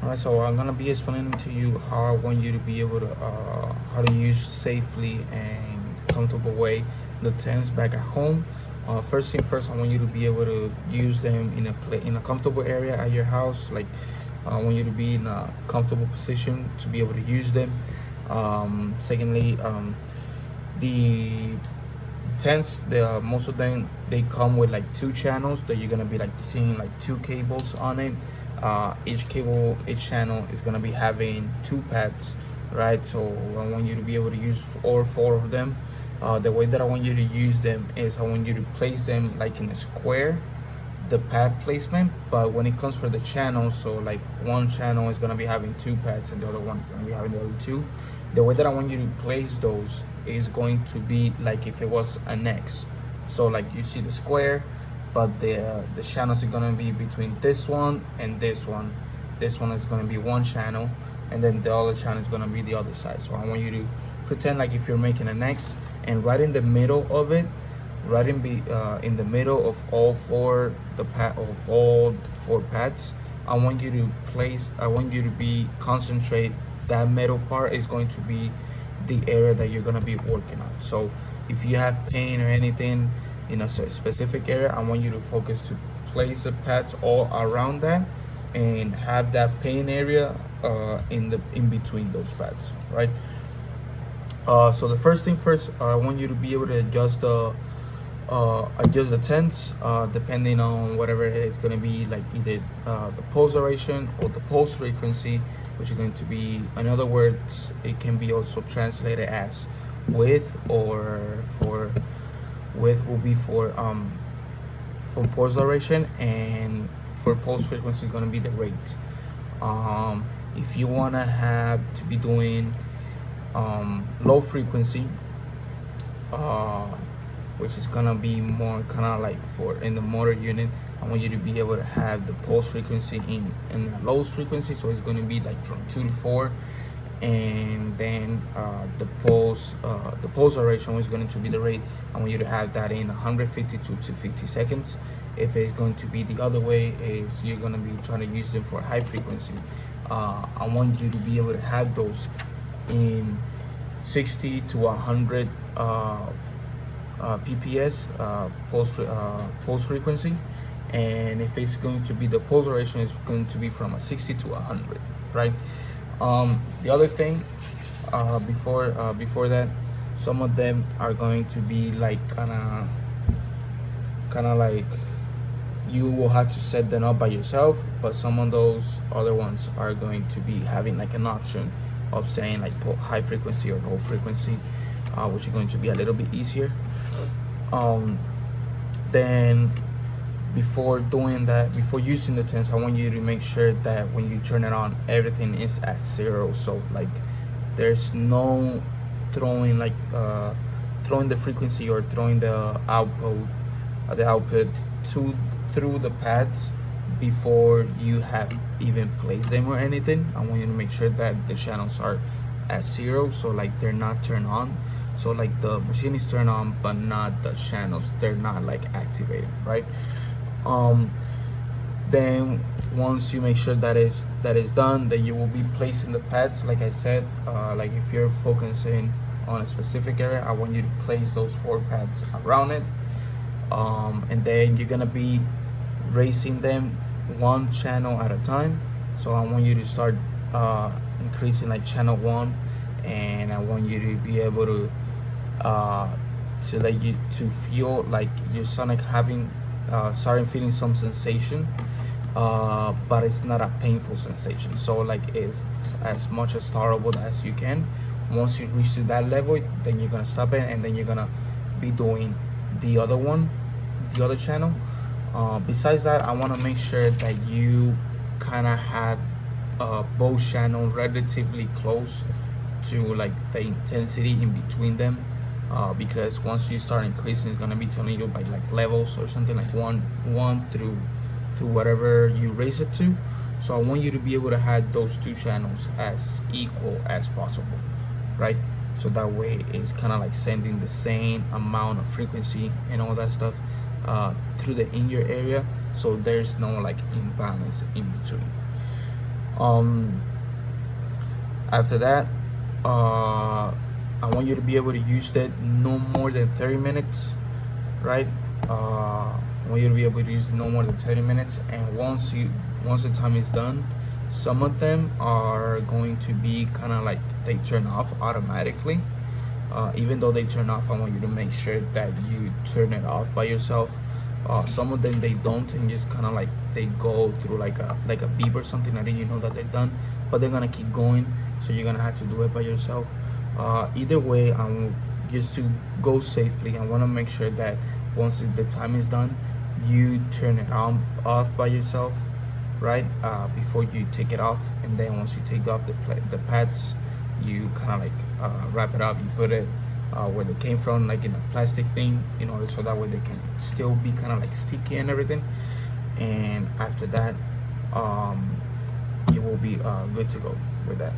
Alright, so I'm gonna be explaining to you how I want you to be able to how to use safely and comfortable way the tents back at home. First thing first, I want you to be able to use them in a comfortable area at your house. Like I want you to be in a comfortable position to be able to use them. Secondly, the tents, the most of them, they come with like two channels that you're gonna be like seeing like two cables on it. Each channel is gonna be having two pads, right? So I want you to be able to use all four of them. The way that I want you to use them is I want you to place them like in a square, the pad placement. But when it comes for the channels, so like one channel is gonna be having two pads and the other one is gonna be having the other two. The way that I want you to place those is going to be like if it was an X. So like you see the square, but the channels are gonna be between this one and this one. This one is gonna be one channel, and then the other channel is gonna be the other side. So I want you to pretend like if you're making an X, and right in the middle of it, right in the middle of all four pads, I want you to be concentrate. That middle part is going to be the area that you're going to be working on. So if you have pain or anything in a specific area, I want you to focus to place the pads all around that and have that pain area in between those pads, right? So the first thing first, I want you to be able to adjust the tents depending on whatever it is going to be, like either the pulse duration or the pulse frequency, which is going to be, in other words, it can be also translated as width, or for width will be for pulse duration, and for pulse frequency is going to be the rate. If you want to have to be doing low frequency, which is gonna be more kind of like for in the motor unit, I want you to be able to have the pulse frequency in the low frequency, so it's going to be like from 2 to 4, and then the pulse duration is going to be the rate. I want you to have that in 152 to 50 seconds. If it's going to be the other way, is you're going to be trying to use them for high frequency, I want you to be able to have those in 60 to 100 pps pulse frequency. And if it's going to be the pulse duration, is going to be from a 60 to 100, right? The other thing, before that, some of them are going to be like kind of like you will have to set them up by yourself, but some of those other ones are going to be having like an option of saying like high frequency or low frequency, which is going to be a little bit easier. Then before doing that, before using the tents, I want you to make sure that when you turn it on, everything is at 0. So like there's no throwing throwing the frequency or throwing the output through the pads before you have even placed them or anything. I want you to make sure that the channels are at 0, so like they're not turned on. So like the machine is turned on, but not the channels, they're not like activated, right? Then once you make sure that is done, then you will be placing the pads. Like I said, like if you're focusing on a specific area, I want you to place those 4 pads around it, and then you're gonna be raising them one channel at a time. So I want you to start increasing like channel 1, and I want you to be able to let you to feel like your stomach starting feeling some sensation, but it's not a painful sensation. So like it's as much as tolerable as you can. Once you reach to that level, then you're gonna stop it, and then you're gonna be doing the other channel. Besides that, I want to make sure that you kind of have both channels relatively close to like the intensity in between them, because once you start increasing, it's going to be telling you by like levels or something, like one through whatever you raise it to. So I want you to be able to have those 2 channels as equal as possible, right? So that way it's kind of like sending the same amount of frequency and all that stuff through the in your area, so there's no like imbalance in between. Um, After that, I want you to be able to use that no more than 30 minutes, right? I want you to be able to use no more than 30 minutes. And once the time is done, some of them are going to be kind of like they turn off automatically. Even though they turn off, I want you to make sure that you turn it off by yourself. Some of them they don't, and just kind of like they go through like a beep or something, and then you know that they're done. But they're gonna keep going, so you're gonna have to do it by yourself. Either way, I'm just to go safely. I want to make sure that once the time is done, you turn it on off by yourself, right? Before you take it off, and then once you take off the pads, you kind of like wrap it up. You put it where they came from, like in a plastic thing, in order so that way they can still be kind of like sticky and everything. And after that, you will be good to go with that.